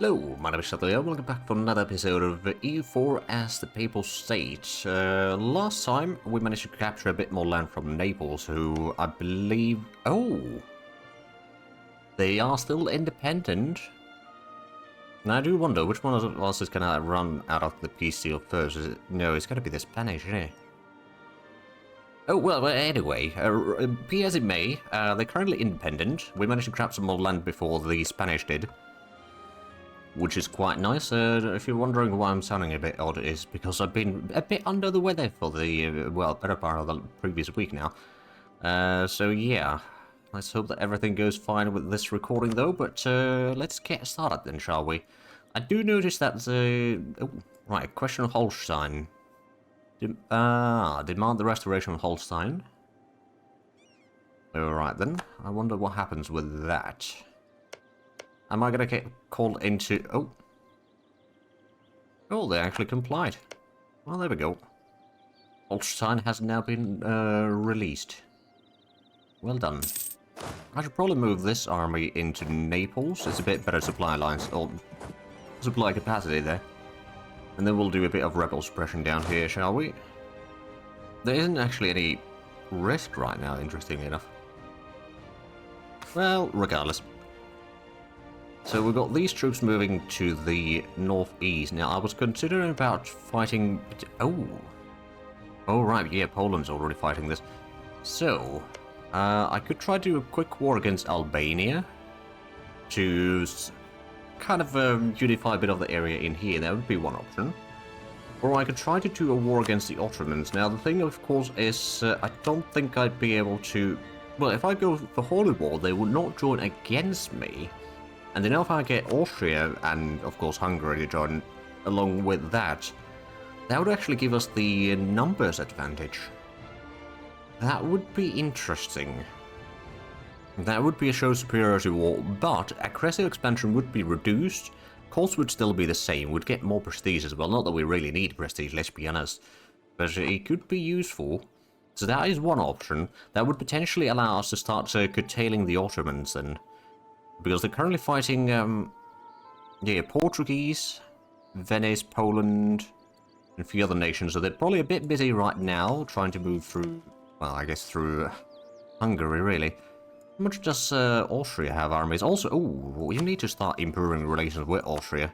Hello, my name is Zhatelier. Welcome back to another episode of EU4 as the Papal State. Last time we managed to capture a bit more land from Naples, who I believe... Oh! They are still independent. Now I do wonder which one of us is going to run out of the peace deal first. Is it... No, it's going to be the Spanish, isn't it? Oh, well, anyway, be as it may, they're currently independent. We managed to grab some more land before the Spanish did, which is quite nice. If you're wondering why I'm sounding a bit odd, it's because I've been a bit under the weather for the, well, better part of the previous week now. So yeah, let's hope that everything goes fine with this recording though, but let's get started then, shall we? I do notice that the... Oh, right, question of Holstein. Demand the restoration of Holstein. Alright then, I wonder what happens with that. Am I gonna get called into... Oh. Oh, they actually complied. Well, there we go. Holstein has now been released. Well done. I should probably move this army into Naples. It's a bit better supply lines, or supply capacity there. And then we'll do a bit of rebel suppression down here, shall we? There isn't actually any risk right now, interestingly enough. Well, regardless. So we've got these troops moving to the northeast. Now, I was considering about fighting... Oh! Oh, right, yeah, Poland's already fighting this. So, I could try to do a quick war against Albania to kind of unify a bit of the area in here. That would be one option. Or I could try to do a war against the Ottomans. Now, the thing, of course, is I don't think I'd be able to... Well, if I go for Holy War, they would not join against me. And then if I get Austria and, of course, Hungary to join along with that, that would actually give us the numbers advantage. That would be interesting. That would be a show superiority war, but aggressive expansion would be reduced. Costs would still be the same, would get more prestige as well. Not that we really need prestige, let's be honest. But it could be useful. So that is one option. That would potentially allow us to start curtailing the Ottomans then. Because they're currently fighting, yeah, Portuguese, Venice, Poland, and a few other nations. So they're probably a bit busy right now, trying to move through, well, I guess through Hungary, really. How much does Austria have armies? Also, oh, we need to start improving relations with Austria.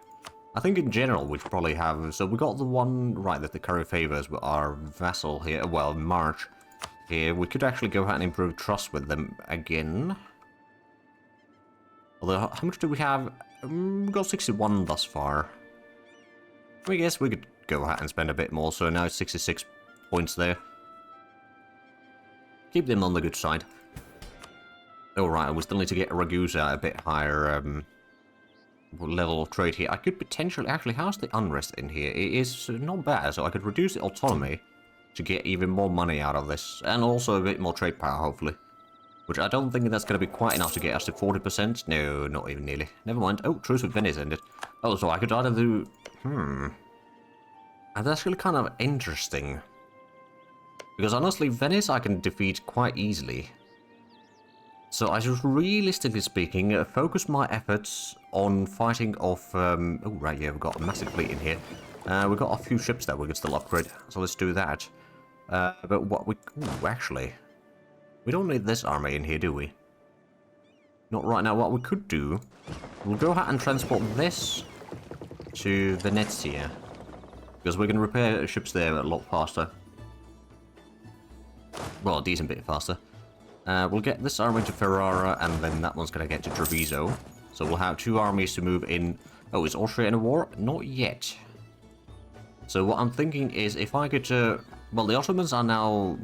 I think in general we should probably have... So we got the one, right, that the curry favors with our vassal here, well, March here. We could actually go ahead and improve trust with them again. Although, how much do we have? We got 61 thus far. I guess we could go ahead and spend a bit more, so now it's 66 points there. Keep them on the good side. Alright, we still need to get Ragusa a bit higher level of trade here. I could potentially... Actually, how's the unrest in here? It is not bad, so I could reduce the autonomy to get even more money out of this. And also a bit more trade power, hopefully. Which I don't think that's going to be quite enough to get us to 40%. No, not even nearly. Never mind. Oh, truce with Venice ended. Oh, so I could either do... And that's actually kind of interesting. Because honestly, Venice I can defeat quite easily. So I should, realistically speaking, focus my efforts on fighting off... oh, right, yeah, we've got a massive fleet in here. We've got a few ships that we can still upgrade. So let's do that. But what we... Ooh, actually... We don't need this army in here, do we? Not right now. What we could do, we'll go ahead and transport this to Venezia. Because we can repair ships there a lot faster. Well, a decent bit faster. We'll get this army to Ferrara, and then that one's going to get to Treviso. So we'll have two armies to move in. Oh, is Austria in a war? Not yet. So what I'm thinking is if I could... well, the Ottomans are now...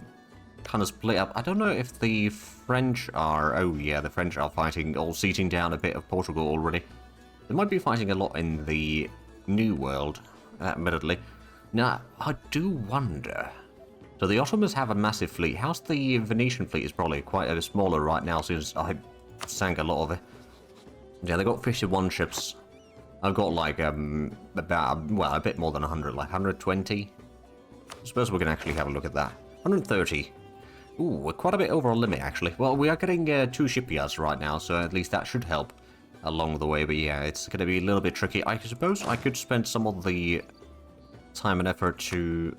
kind of split up. I don't know if the French are... Oh yeah, the French are fighting or seating down a bit of Portugal already. They might be fighting a lot in the New World, admittedly. Now, I do wonder... So the Ottomans have a massive fleet. How's the Venetian fleet? Is probably quite a smaller right now since I sank a lot of it. Yeah, they got 51 ships. I've got like about, well, a bit more than 100, like 120. I suppose we can actually have a look at that. 130. Ooh, we're quite a bit over our limit, actually. Well, we are getting 2 shipyards right now, so at least that should help. along the way, but yeah, it's going to be a little bit tricky. I suppose I could spend some of the time and effort to...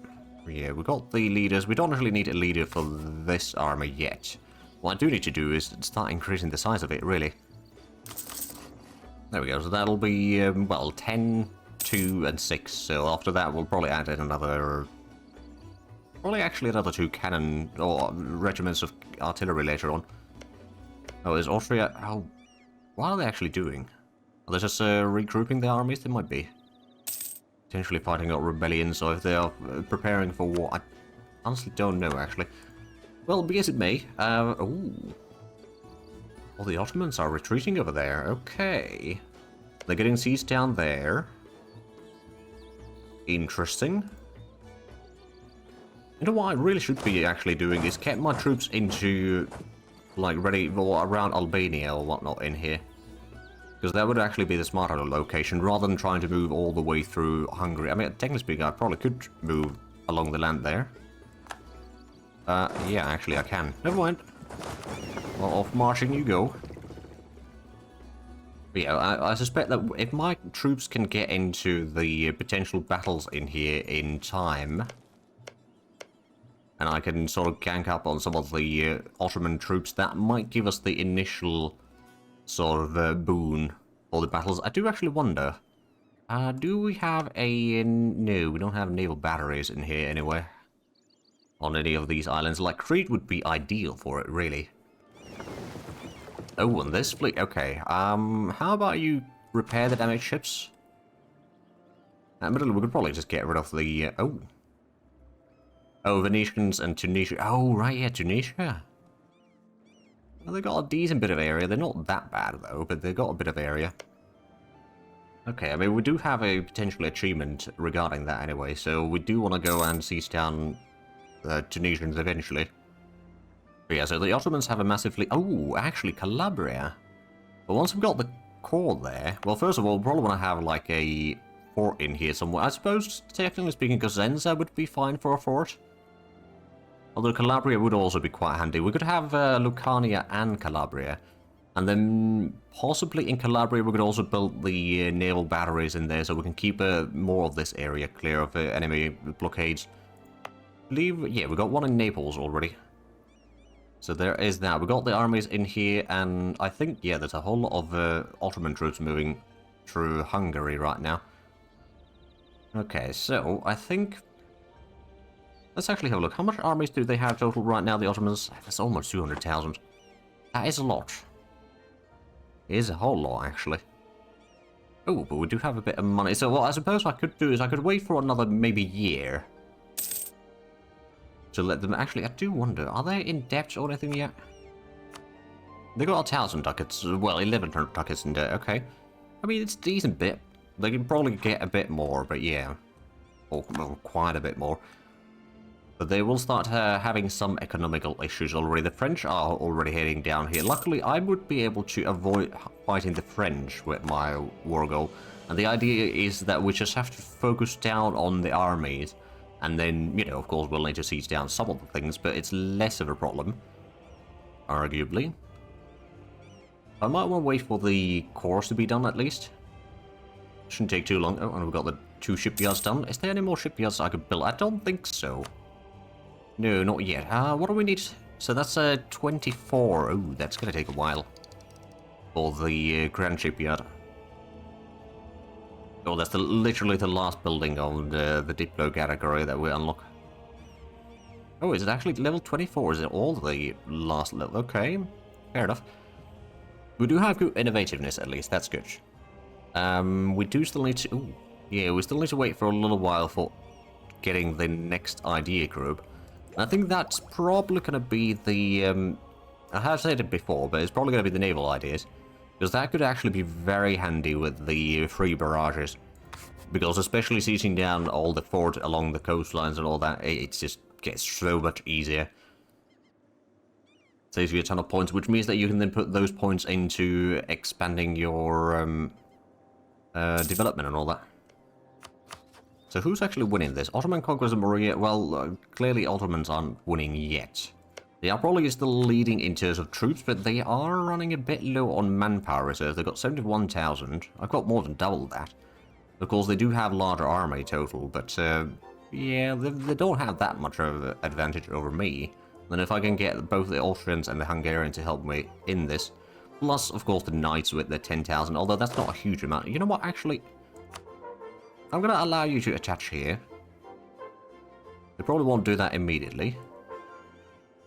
Yeah, we got the leaders. We don't really need a leader for this army yet. What I do need to do is start increasing the size of it, really. There we go, so that'll be, well, 10, 2, and 6. So after that, we'll probably add in another... Probably actually another 2 cannon, or regiments of artillery later on. Oh, is Austria... Oh, what are they actually doing? Are they just regrouping the armies? They might be. Potentially fighting out rebellions, or if they are preparing for war. I honestly don't know, actually. Well, because it may. Ooh. Oh, the Ottomans are retreating over there. Okay. They're getting sieged down there. Interesting. You know what I really should be actually doing is get my troops into, like, ready for around Albania or whatnot in here. Because that would actually be the smarter location, rather than trying to move all the way through Hungary. I mean, technically speaking, I probably could move along the land there. Yeah, actually I can. Never mind. Well, off marching you go. But yeah, I suspect that if my troops can get into the potential battles in here in time, and I can sort of gank up on some of the Ottoman troops, that might give us the initial sort of boon for the battles. I do actually wonder, do we have a... No, we don't have naval batteries in here anyway. On any of these islands. Like, Crete would be ideal for it, really. Oh, and this fleet... Okay, how about you repair the damaged ships? Admittedly, we could probably just get rid of the... Oh, Venetians and Tunisia. Oh, right, yeah, Tunisia. Well, they got a decent bit of area. They're not that bad, though, but they've got a bit of area. Okay, I mean, we do have a potential achievement regarding that anyway, so we do want to go and siege down the Tunisians eventually. But yeah, so the Ottomans have a massive fleet. Oh, actually, Calabria. But once we've got the core there, well, first of all, we'll probably want to have, like, a fort in here somewhere. I suppose, technically speaking, Cosenza would be fine for a fort. Although Calabria would also be quite handy. We could have Lucania and Calabria. And then possibly in Calabria we could also build the naval batteries in there so we can keep more of this area clear of enemy blockades. I believe, yeah, we got one in Naples already. So there is that. We got the armies in here, and I think, yeah, there's a whole lot of Ottoman troops moving through Hungary right now. Okay, so I think... Let's actually have a look. How much armies do they have total right now, the Ottomans? That's almost 200,000. That is a lot. It is a whole lot, actually. Oh, but we do have a bit of money. So what I suppose I could do is I could wait for another maybe year to let them... Actually, I do wonder, are they in debt or anything yet? They got 1,000 ducats. Well, 1,100 ducats in debt. Okay. I mean, it's a decent bit. They can probably get a bit more, but yeah. Or, well, quite a bit more. But they will start having some economical issues already. The French are already heading down here. Luckily, I would be able to avoid fighting the French with my war goal. And the idea is that we just have to focus down on the armies. And then, you know, of course, we'll need to siege down some of the things, but it's less of a problem. Arguably. I might want to wait for the cores to be done, at least. Shouldn't take too long. Oh, and we've got the 2 shipyards done. Is there any more shipyards I could build? I don't think so. No, not yet. What do we need? So that's 24. Oh, that's going to take a while. For the Grand Shipyard. Oh, that's literally the last building on the Diplo category that we unlock. Oh, is it actually level 24? Is it all the last level? Okay, fair enough. We do have good innovativeness, at least. That's good. We do still need to... Ooh, yeah, we still need to wait for a little while for getting the next idea group. I think that's probably going to be the... I have said it before, but it's probably going to be the naval ideas. Because that could actually be very handy with the free barrages. Because especially sieging down all the forts along the coastlines and all that, it just gets so much easier. Saves you a ton of points, which means that you can then put those points into expanding your development and all that. So who's actually winning this? Ottoman conquers of Morea? Well, clearly Ottomans aren't winning yet. They are probably still leading in terms of troops, but they are running a bit low on manpower reserve. They've got 71,000. I've got more than double that. Of course, they do have larger army total, but yeah, they don't have that much of an advantage over me. Then if I can get both the Austrians and the Hungarians to help me in this, plus, of course, the Knights with their 10,000, although that's not a huge amount. You know what, actually, I'm going to allow you to attach here. They probably won't do that immediately.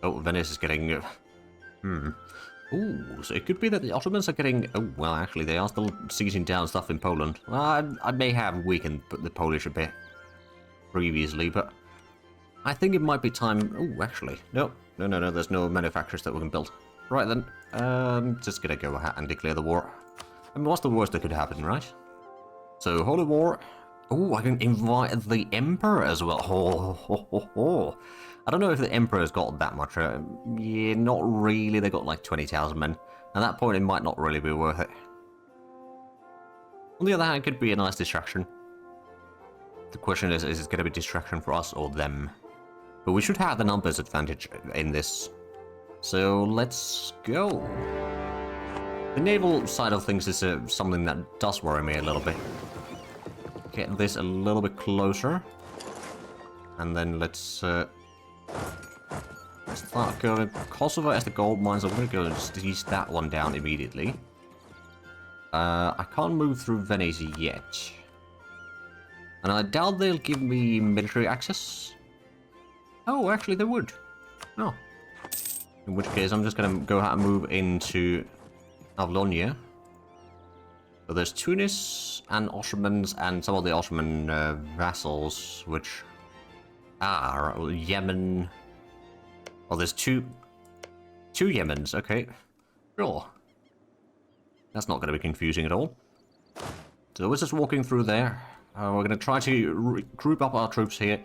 Oh, Venice is getting... Ooh, so it could be that the Ottomans are getting... Oh, well, actually, they are still seizing down stuff in Poland. I may have weakened the Polish a bit previously, but I think it might be time... Oh, actually, no, there's no manufacturers that we can build. Right then, just gonna go ahead and declare the war. I mean, what's the worst that could happen, right? So, Holy War. Oh, I can invite the Emperor as well. Oh. I don't know if the Emperor's got that much. Yeah, not really. They got like 20,000 men. At that point, it might not really be worth it. On the other hand, it could be a nice distraction. The question is it going to be distraction for us or them? But we should have the numbers advantage in this. So let's go. The naval side of things is something that does worry me a little bit. Get this a little bit closer. And then let's start going. Kosovo as the gold mines. I'm going to go and seize that one down immediately. I can't move through Venice yet. And I doubt they'll give me military access. Oh, actually they would. Oh. In which case I'm just going to go ahead and move into Avlonia. So there's Tunis and Ottomans and some of the Ottoman vassals, which are Yemen. Oh, there's two Yemens, okay. Sure. That's not going to be confusing at all. So we're just walking through there. We're going to try to group up our troops here.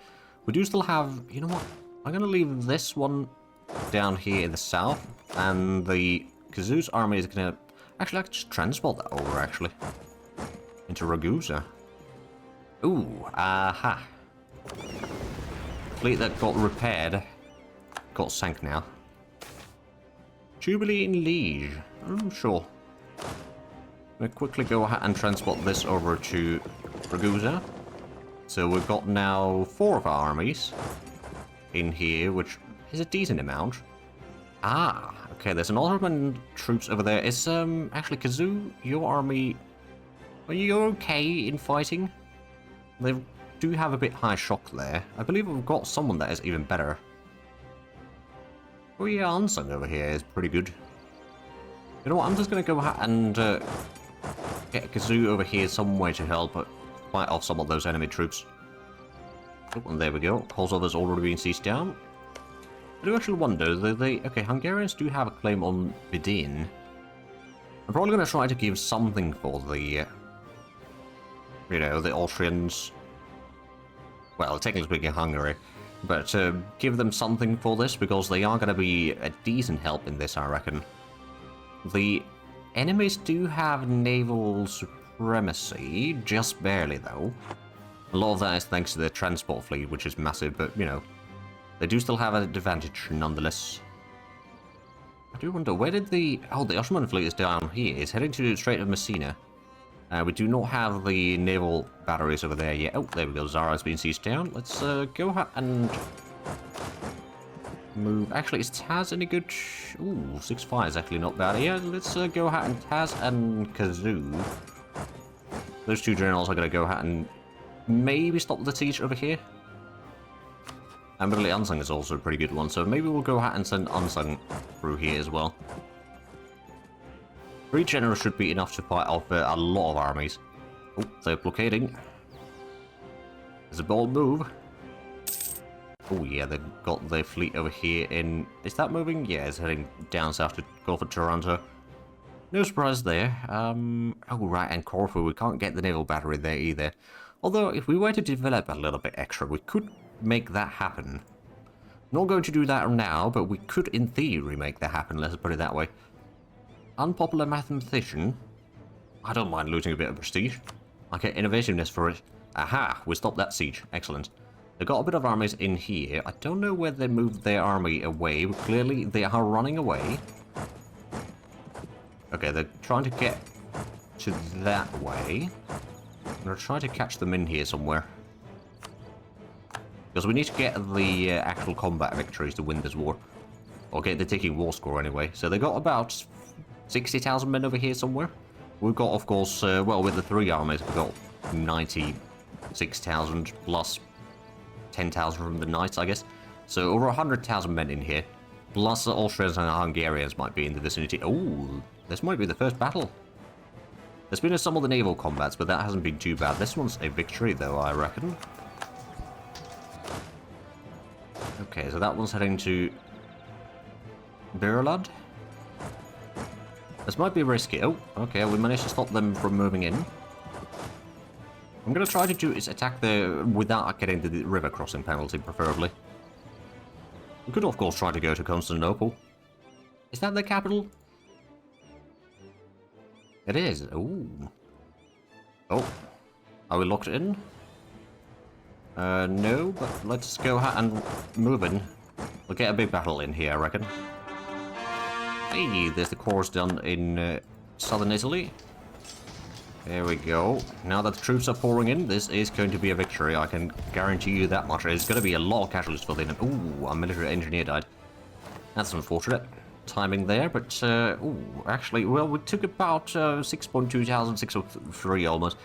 We do still have... You know what? I'm going to leave this one down here in the south. And the Kazoo's army is going to... Actually, I could just transport that over, actually. Into Ragusa. Ooh, aha. Fleet that got repaired. Got sank now. Jubilee in Liege. I'm sure. I'm going to quickly go ahead and transport this over to Ragusa. So we've got now 4 of our armies in here, which is a decent amount. Ah, okay, there's an Ottoman troops over there. Is, actually, Kazoo, your army... Are you okay in fighting? They do have a bit high shock there. I believe we've got someone that is even better. Oh yeah, Ansung over here is pretty good. You know what, I'm just going to go ahead and get Kazoo over here some way to help fight off some of those enemy troops. Oh, and there we go. Kosovo's already been seized down. I do actually wonder, okay, Hungarians do have a claim on Vidin. I'm probably going to try to give something for the, you know, the Austrians. Well, technically speaking, Hungary. But give them something for this, because they are going to be a decent help in this, I reckon. The enemies do have naval supremacy, just barely, though. A lot of that is thanks to their transport fleet, which is massive, but, you know, they do still have an advantage, nonetheless. I do wonder, where did the... Oh, the Ottoman fleet is down here. It's heading to the Strait of Messina. We do not have the naval batteries over there yet. Oh, there we go. Zara's been seized down. Let's go ahead and move. Actually, is Taz any good? Ooh, 6-5 is actually not bad. Yeah, let's go ahead and Taz and Kazoo. Those 2 generals are going to go ahead and maybe stop the siege over here. And Middle Ansung is also a pretty good one, so maybe we'll go ahead and send Ansung through here as well. 3 generals should be enough to fight off a lot of armies. Oh, they're blockading. There's a bold move. Oh yeah, they've got their fleet over here in... Is that moving? Yeah, it's heading down south to go for Taranto. No surprise there. Oh right, and Corfu, we can't get the naval battery there either. Although, if we were to develop a little bit extra, we could make that happen. Not going to do that now, but we could in theory make that happen, let's put it that way. Unpopular mathematician. I don't mind losing a bit of prestige. I get innovativeness for it. Aha! We stopped that siege. Excellent. They got a bit of armies in here. I don't know where they moved their army away, but clearly they are running away. Okay, they're trying to get to that way. I'm going to try to catch them in here somewhere. Because we need to get the actual combat victories to win this war. Or get the ticking war score anyway. So they got about 60,000 men over here somewhere. We've got, of course, well, with the 3 armies, we've got 96,000 plus 10,000 from the knights, I guess. So over 100,000 men in here. Plus the Austrians and Hungarians might be in the vicinity. Oh, this might be the first battle. There's been some of the naval combats, but that hasn't been too bad. This one's a victory, though, I reckon. Okay, so that one's heading to Birlad. This might be risky. Oh, okay, we managed to stop them from moving in. I'm going to try to do is attack the without getting the river crossing penalty, preferably. We could, of course, try to go to Constantinople. Is that the capital? It is. Ooh. Oh. Are we locked in? No, but let's go and move in. We'll get a big battle in here, I reckon. Hey, there's the course done in southern Italy. There we go. Now that the troops are pouring in, this is going to be a victory. I can guarantee you that much. There's going to be a lot of casualties for the... Ooh, a military engineer died. That's unfortunate. Timing there, but... ooh, actually, well, we took about 6.2 thousand, 603 almost.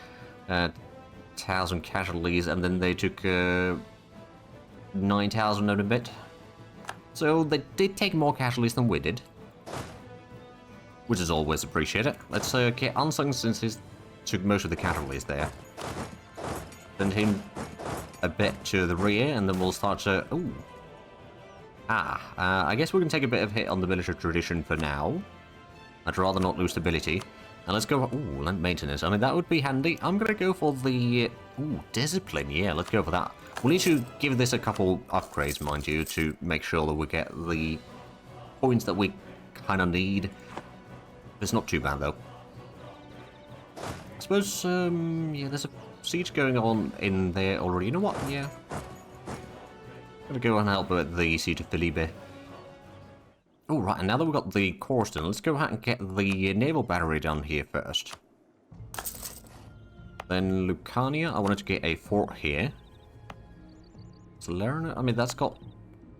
1,000 casualties, and then they took 9,000 and a bit. So they did take more casualties than we did. Which is always appreciated. Let's get Unsung since he's took most of the casualties there. Send him a bit to the rear, and then we'll start to... Ooh. I guess we can take a bit of hit on the military tradition for now. I'd rather not lose stability. And let's go... Ooh, land maintenance. I mean, that would be handy. I'm going to go for the... Ooh, discipline. Yeah, let's go for that. We'll need to give this a couple upgrades, mind you, to make sure that we get the points that we kind of need. It's not too bad, though. I suppose, yeah, there's a siege going on in there already. You know what? Yeah. Gonna go and help with the siege of Felipe. Oh, right, and now that we've got the course done, let's go ahead and get the naval battery done here first. Then Lucania, I wanted to get a fort here. Salerno, I mean, that's got...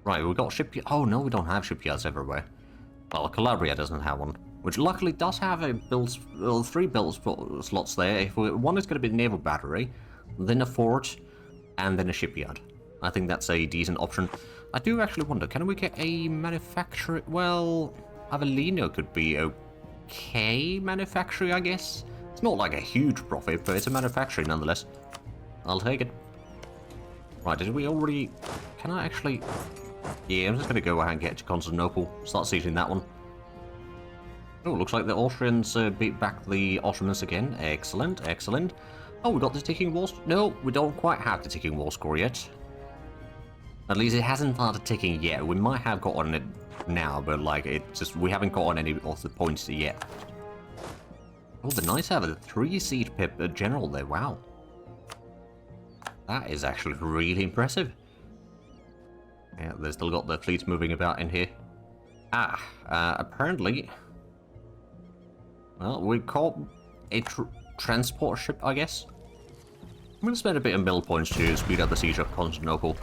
Right, we've got shipyards. Oh, no, we don't have shipyards everywhere. Well, Calabria doesn't have one. Which luckily does have a build, well, 3 build slots there. If one is going to be the naval battery, then a fort, and then a shipyard. I think that's a decent option. I do actually wonder, can we get a manufacturer? Well, Avellino could be okay manufacturing, I guess. It's not like a huge profit, but it's a manufacturing nonetheless. I'll take it. Right, did we already... Can I actually... Yeah, I'm just going to go ahead and get to Constantinople. Start sieging that one. Oh, looks like the Austrians beat back the Ottomans again. Excellent, excellent. Oh, we got the ticking war... No, we don't quite have the ticking war score yet. At least it hasn't started ticking yet. We might have gotten it now, but like, it just... We haven't gotten any of the points yet. Oh, the Knights have a 3-seat general there. Wow. That is actually really impressive. Yeah, they've still got the fleets moving about in here. Apparently... Well, we caught a transport ship, I guess. I'm going to spend a bit of mill points to speed up the siege of Constantinople.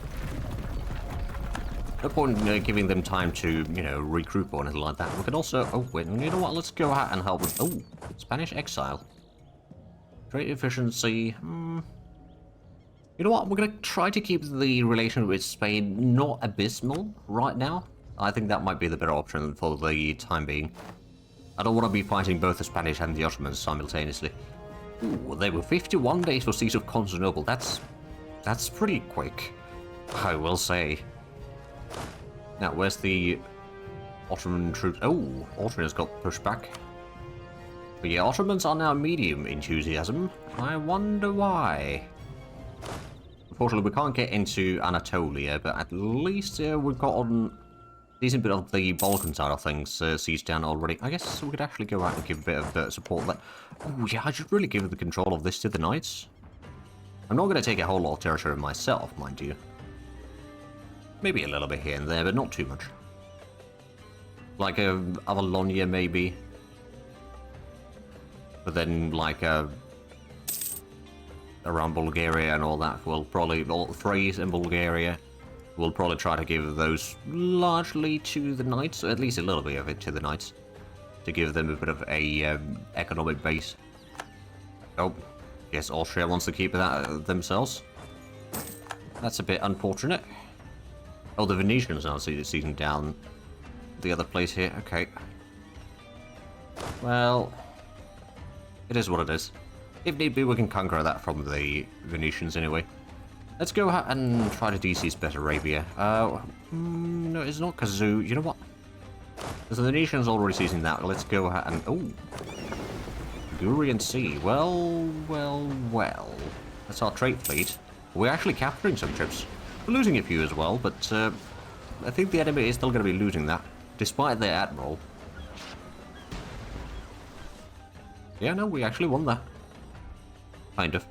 No point in giving them time to, you know, regroup or anything like that. We can also... Oh, wait, you know what? Let's go out and help with... Oh, Spanish exile. Trade efficiency. You know what? We're going to try to keep the relation with Spain not abysmal right now. I think that might be the better option for the time being. I don't want to be fighting both the Spanish and the Ottomans simultaneously. Ooh, they were 51 days for siege of Constantinople. That's pretty quick, I will say. Now, where's the Ottoman troops? Oh, Austrians got pushed back. But yeah, Ottomans are now medium enthusiasm. I wonder why. Unfortunately, we can't get into Anatolia, but at least we've got on decent bit of the Balkan side of things sieged down already. I guess we could actually go out and give a bit of support there. Oh yeah, I should really give the control of this to the Knights. I'm not going to take a whole lot of territory myself, mind you. Maybe a little bit here and there, but not too much. Like Avalonia, maybe. But then, like, around Bulgaria and all that, we'll probably, all Thrace and Bulgaria, we'll probably try to give those largely to the Knights, or at least a little bit of it to the Knights, to give them a bit of a economic base. Oh, guess Austria wants to keep that themselves. That's a bit unfortunate. Oh, the Venetians are seizing down the other place here. Okay. Well, it is what it is. If need be, we can conquer that from the Venetians anyway. Let's go ahead and try to DC Bessarabia. No, it's not Kazoo. You know what? Because the Venetians already seizing that. Let's go ahead and... Oh! Gurian Sea. Well. That's our trait fleet. We're actually capturing some ships. We're losing a few as well, but I think the enemy is still going to be losing that, despite their admiral. Yeah, no, we actually won that. Kind of.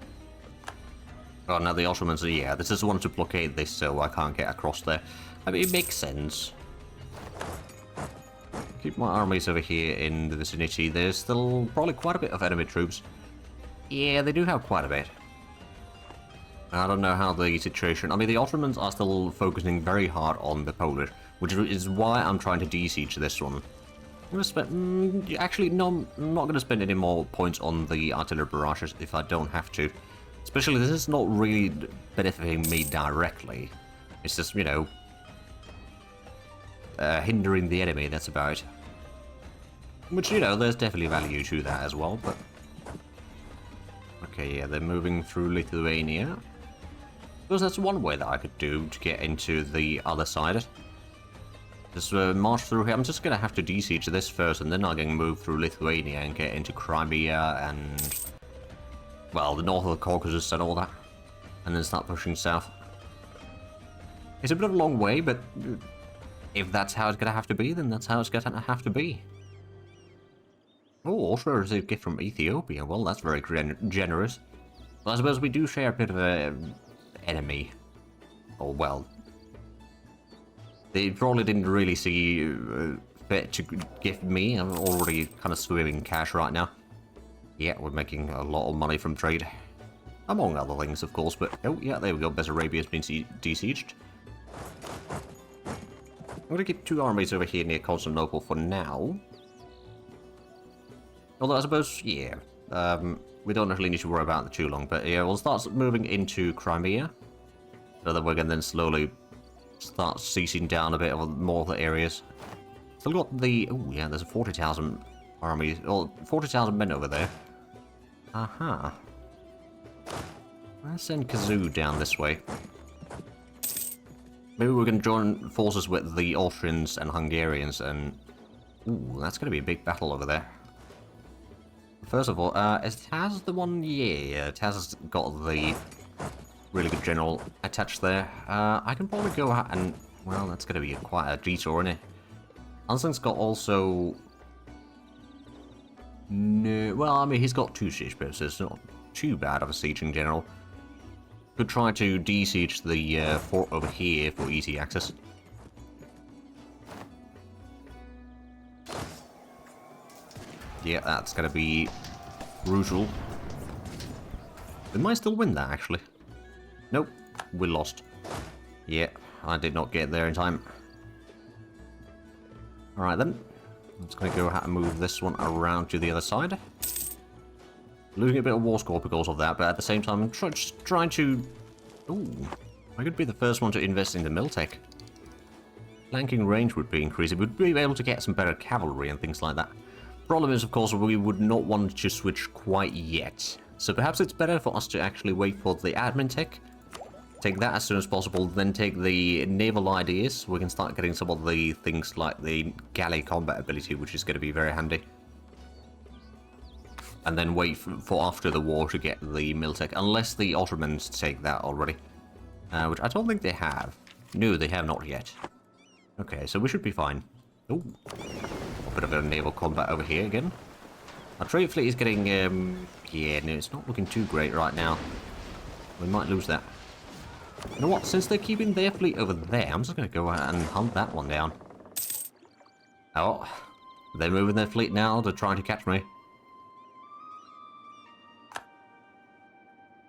Oh, now the Ottomans are, yeah, this is one to blockade this, so I can't get across there. I mean, it makes sense. Keep my armies over here in the vicinity. There's still probably quite a bit of enemy troops. Yeah, they do have quite a bit. I don't know how the situation... I mean, the Ottomans are still focusing very hard on the Polish, which is why I'm trying to de-siege this one. I'm going to spend... actually, no, I'm not going to spend any more points on the artillery barrages if I don't have to. Especially, this is not really benefiting me directly. It's just, you know... hindering the enemy, that's about it. Which, you know, there's definitely value to that as well, but... Okay, yeah, they're moving through Lithuania. Because that's one way that I could do to get into the other side. Just march through here. I'm just going to have to de-siege this first, and then I can move through Lithuania and get into Crimea and... well, the north of the Caucasus and all that. And then start pushing south. It's a bit of a long way, but if that's how it's going to have to be, then that's how it's going to have to be. Oh, also a gift from Ethiopia. Well, that's very generous. Well, I suppose we do share a bit of a enemy. Or, well, they probably didn't really see fit to gift me. I'm already kind of swimming in cash right now. Yeah, we're making a lot of money from trade. Among other things, of course, but... oh, yeah, there we go. Bessarabia's been de-sieged. I'm going to keep two armies over here near Constantinople for now. Although I suppose, yeah, we don't really need to worry about it too long, but yeah, we'll start moving into Crimea, so that we can then slowly start ceasing down a bit of more of the areas. Still got the, oh yeah, there's a 40,000 army, or 40,000 men over there. Aha. Let's send Kazoo down this way. Maybe we can join forces with the Austrians and Hungarians, and ooh, that's going to be a big battle over there. First of all, is Taz the one? Yeah, Taz has got the really good general attached there. I can probably go out and... well, that's going to be quite a detour, isn't it? Anson's got also... no, well, I mean, he's got two siege posts, so it's not too bad of a sieging general. Could try to de-siege the fort over here for easy access. Yeah, that's going to be brutal. They might still win that, actually. Nope, we lost. Yeah, I did not get there in time. Alright then. I'm just going to go ahead and move this one around to the other side. Losing a bit of war score because of that, but at the same time, I'm trying to... ooh, I could be the first one to invest in the Miltech. Flanking range would be increased. We'd be able to get some better cavalry and things like that. Problem is, of course, we would not want to switch quite yet. So perhaps it's better for us to actually wait for the admin tech. Take that as soon as possible, then take the naval ideas. We can start getting some of the things like the galley combat ability, which is going to be very handy. And then wait for after the war to get the Miltech, unless the Ottomans take that already. Which I don't think they have. No, they have not yet. Okay, so we should be fine. Ooh. Bit of a naval combat over here again. Our trade fleet is getting, yeah, no, it's not looking too great right now. We might lose that. You know what? Since they're keeping their fleet over there, I'm just going to go and hunt that one down. Oh, they're moving their fleet now. They're trying to catch me.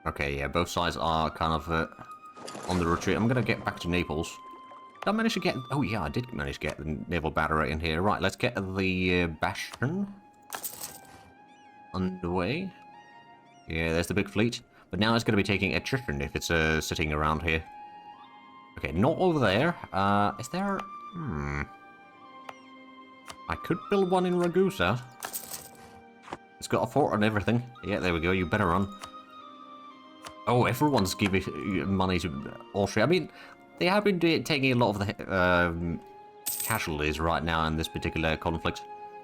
Okay, yeah, both sides are kind of on the retreat. I'm going to get back to Naples. Did I manage to get... Oh, yeah, I did manage to get the naval battery in here. Right, let's get the Bastion underway. Yeah, there's the big fleet. But now it's going to be taking attrition if it's sitting around here. Okay, not over there. Is there... I could build one in Ragusa. It's got a fort and everything. Yeah, there we go. You better run. Oh, everyone's giving money to Austria. I mean, they have been taking a lot of the casualties right now in this particular conflict.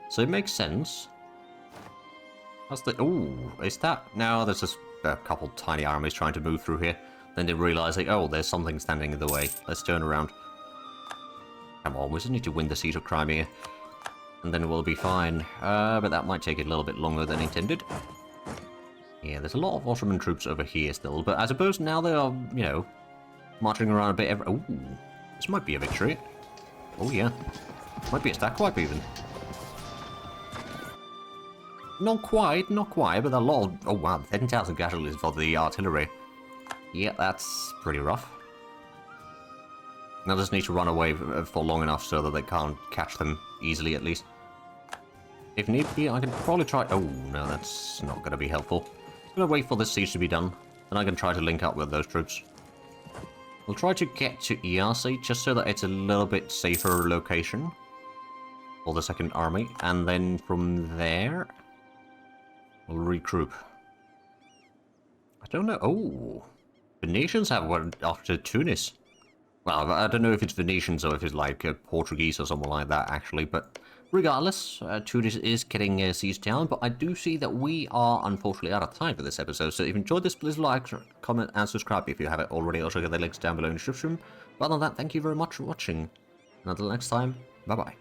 So it makes sense. That's the... Oh, is that... No, there's just a couple tiny armies trying to move through here. Then they realize, like, oh, there's something standing in the way. Let's turn around. Come on, we just need to win the siege of Crimea. And then we'll be fine. But that might take a little bit longer than intended. Yeah, there's a lot of Ottoman troops over here still, but I suppose now they are, you know, marching around a bit Oh, this might be a victory. Oh, yeah. Might be a stack wipe, even. Not quite, but a lot of... Oh, wow, 10,000 casualties for the artillery. Yeah, that's pretty rough. Now just need to run away for long enough so that they can't catch them easily, at least. If need be, I can probably try... Oh, no, that's not going to be helpful. I'm going to wait for this siege to be done, then I can try to link up with those troops. We'll try to get to Iasi, just so that it's a little bit safer location for the second army, and then from there, we'll regroup. I don't know... Oh, Venetians have one after Tunis. Well, I don't know if it's Venetians or if it's like Portuguese or someone like that, actually, but... Regardless, Tunis is getting sieged down, but I do see that we are unfortunately out of time for this episode, so if you enjoyed this, please like, comment, and subscribe if you haven't already. Also get the links down below in the description. But other than that, thank you very much for watching, and until next time, bye-bye.